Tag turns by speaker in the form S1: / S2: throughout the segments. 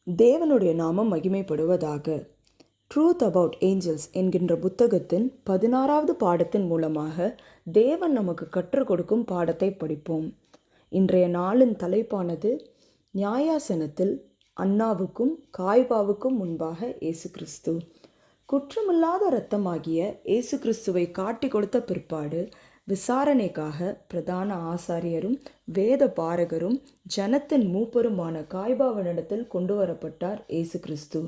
S1: தேவனுடைய நாமம் மகிமைப்படுவதாக. ட்ரூத் அபவுட் ஏஞ்சல்ஸ் என்கின்ற புத்தகத்தின் 16வது பாடத்தின் மூலமாக தேவன் நமக்கு கற்றுக் கொடுக்கும் பாடத்தை படிப்போம். இன்றைய நாளின் தலைப்பானது நியாயாசனத்தில் அன்னாவுக்கும் காய்பாவுக்கும் முன்பாக இயேசு கிறிஸ்து. குற்றமில்லாத இரத்தமாகிய இயேசு கிறிஸ்துவை காட்டி கொடுத்த பிற்பாடு விசாரணைக்காக பிரதான ஆசாரியரும் வேத பாரகரும் ஜனத்தின் மூப்பருமான காய்பாவினிடத்தில் கொண்டு வரப்பட்டார் இயேசு கிறிஸ்து.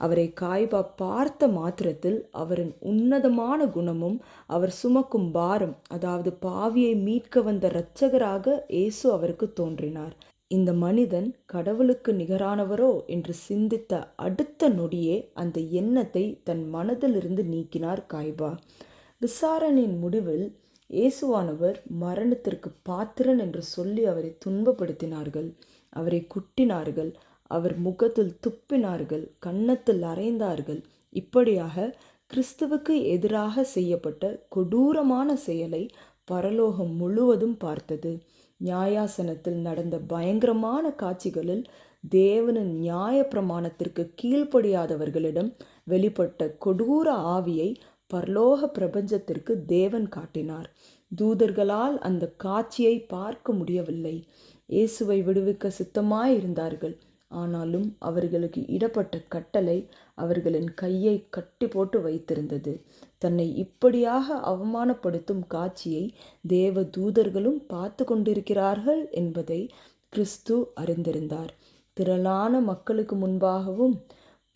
S1: அவரை காய்பா பார்த்த மாத்திரத்தில் அவரின் உன்னதமான குணமும் அவர் சுமக்கும் பாரம், அதாவது பாவியை மீட்க வந்த இரட்சகராக இயேசு அவருக்கு தோன்றினார். இந்த மனிதன் கடவுளுக்கு நிகரானவரோ என்று சிந்தித்த அடுத்த நொடியே அந்த எண்ணத்தை தன் மனதிலிருந்து நீக்கினார் காய்பா. விசாரணையின் முடிவில் இயேசுவானவர் மரணத்திற்கு பாத்திரன் என்று சொல்லி அவரை துன்பப்படுத்தினார்கள், அவரை குட்டினார்கள், அவர் முகத்தில் துப்பினார்கள், கன்னத்தில் அறைந்தார்கள். இப்படியாக கிறிஸ்துவுக்கு எதிராக செய்யப்பட்ட கொடூரமான செயலை பரலோகம் முழுவதும் பார்த்தது. நியாயாசனத்தில் நடந்த பயங்கரமான காட்சிகளில் தேவனின் நியாய பிரமாணத்திற்கு கீழ்ப்படியாதவர்களிடம் வெளிப்பட்ட கொடூர ஆவியை பரலோக பிரபஞ்சத்திற்கு தேவன் காட்டினார். தூதர்களால் அந்த காட்சியை பார்க்க முடியவில்லை. இயேசுவை விடுவிக்க சித்தமாயிருந்தார்கள். ஆனாலும் அவர்களுக்கு இடப்பட்ட கட்டளை அவர்களின் கையை கட்டி போட்டு வைத்திருந்தது. தன்னை இப்படியாக அவமானப்படுத்தும் காட்சியை தேவ தூதர்களும் பார்த்து கொண்டிருக்கிறார்கள் என்பதை கிறிஸ்து அறிந்திருந்தார். திரளான மக்களுக்கு முன்பாகவும்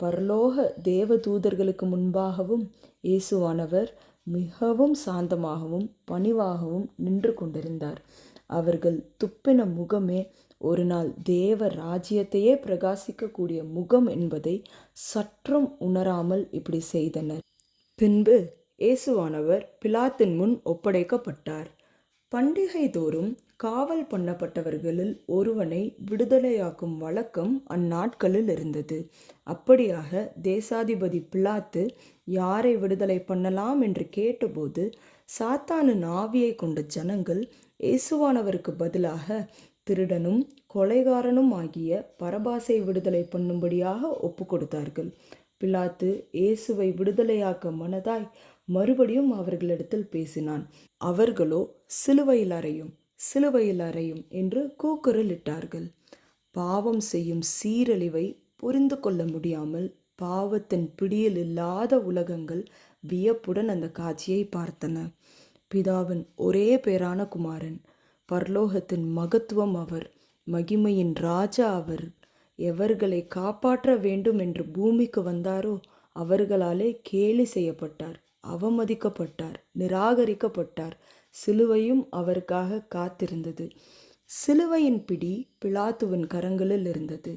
S1: பரலோக தேவ தூதர்களுக்கு முன்பாகவும் இயேசுவானவர் மிகவும் சாந்தமாகவும் பணிவாகவும் நின்று கொண்டிருந்தார். அவர்கள் துப்பின முகமே ஒரு நாள் தேவ ராஜ்யத்தையே பிரகாசிக்கக்கூடிய முகம் என்பதை சற்றும் உணராமல் இப்படி செய்தனர். பின்பு இயேசுவானவர் பிலாத்தின் முன் ஒப்படைக்கப்பட்டார். பண்டிகை தோறும் காவல் பண்ணப்பட்டவர்களில் ஒருவனை விடுதலையாக்கும் வழக்கம் அந்நாட்களில் இருந்தது. அப்படியாக தேசாதிபதி பிலாத்து யாரை விடுதலை பண்ணலாம் என்று கேட்டபோது சாத்தானின் ஆவியை கொண்ட ஜனங்கள் இயேசுவானவருக்கு பதிலாக திருடனும் கொலைகாரனும் ஆகிய பரபாசை விடுதலை பண்ணும்படியாக ஒப்பு கொடுத்தார்கள். பிலாத்து இயேசுவை விடுதலையாக்க மனதாய் மறுபடியும் அவர்களிடத்தில் பேசினான். அவர்களோ சிலுவையில் அறையும், சிலுவையில் அறையும் என்று கூக்குரலிட்டார்கள். பாவம் செய்யும் சீரழிவை புரிந்து கொள்ள முடியாமல் பாவத்தின் பிடியில் இல்லாத உலகங்கள் வியப்புடன் அந்த காட்சியை பார்த்தன. பிதாவின் ஒரே பேரான குமாரன், பரலோகத்தின் மகத்துவம் அவர், மகிமையின் ராஜா அவர், எவர்களை காப்பாற்ற வேண்டும் என்று பூமிக்கு வந்தாரோ அவர்களாலே கேலி செய்யப்பட்டார், அவமதிக்கப்பட்டார், நிராகரிக்கப்பட்டார். சிலுவையும் அவருக்காக காத்திருந்தது. சிலுவையின் பிடி பிலாத்துவின் கரங்களில் இருந்தது.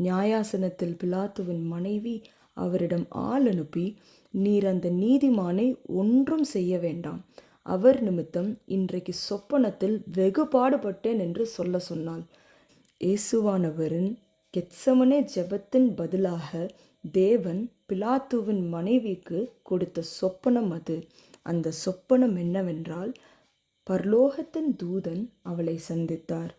S1: நியாயாசனத்தில் பிலாத்துவின் மனைவி அவரிடம் ஆள் அனுப்பி, நீர் அந்த நீதிமானை ஒன்றும் செய்ய வேண்டாம், அவர் நிமித்தம் இன்றைக்கு சொப்பனத்தில் வெகு பாடுபட்டேன் என்று சொல்ல சொன்னாள். இயேசுவானவரின் கெத்சமனே ஜெபத்தின் பதிலாக தேவன் பிலாத்துவின் மனைவிக்கு கொடுத்த சொப்பனம் அது. அந்த சொப்பனம் என்னவென்றால், பரலோகத்தின் தூதன் அவளை சந்தித்தார்.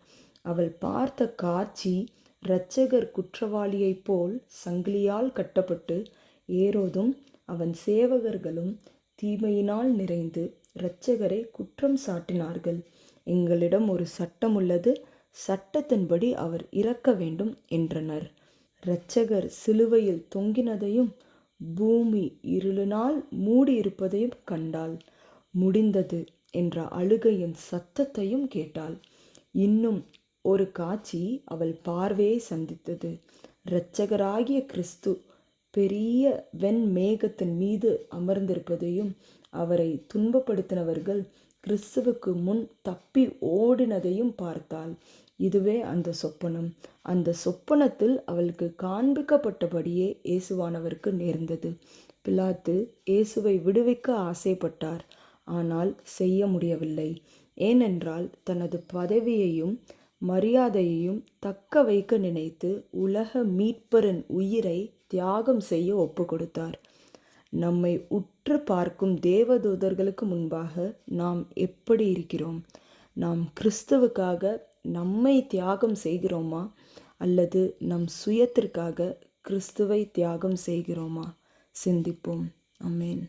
S1: அவள் பார்த்த காட்சி இரட்சகர் குற்றவாளியைப் போல் சங்கிலியால் கட்டப்பட்டு ஏரோதும் அவன் சேவகர்களும் தீமையினால் நிறைந்து இரட்சகரை குற்றம் சாட்டினார்கள். எங்களிடம் ஒரு சட்டம் உள்ளது, சட்டத்தின்படி அவர் இறக்க வேண்டும் என்றனர். இரட்சகர் சிலுவையில் தொங்கினதையும் பூமி இருளினால் மூடியிருப்பதையும் கண்டாள். முடிந்தது என்ற அழுகையின் சத்தத்தையும் கேட்டாள். இன்னும் ஒரு காட்சி அவள் பார்வையை சந்தித்தது. இரட்சகராகிய கிறிஸ்து பெரிய வெண்மேகத்தின் மீது அமர்ந்திருப்பதையும் அவரை துன்பப்படுத்தினவர்கள் கிறிஸ்துவுக்கு முன் தப்பி ஓடினதையும் பார்த்தாள். இதுவே அந்த சொப்பனம். அந்த சொப்பனத்தில் அவளுக்கு காண்பிக்கப்பட்டபடியே இயேசுவானவருக்கு நேர்ந்தது. பிலாத்து இயேசுவை விடுவிக்க ஆசைப்பட்டார், ஆனால் செய்ய முடியவில்லை. ஏனென்றால் தனது பதவியையும் மரியாதையையும் தக்க வைக்க நினைத்து உலக மீட்பரின் உயிரை தியாகம் செய்ய ஒப்பு கொடுத்தார். நம்மை உற்று பார்க்கும் தேவதூதர்களுக்கு முன்பாக நாம் எப்படி இருக்கிறோம்? நாம் கிறிஸ்துவுக்காக நம்மை தியாகம் செய்கிறோமா? அல்லது நம் சுயத்திற்காக கிறிஸ்துவை தியாகம் செய்கிறோமா? சிந்திப்போம். ஆமென்.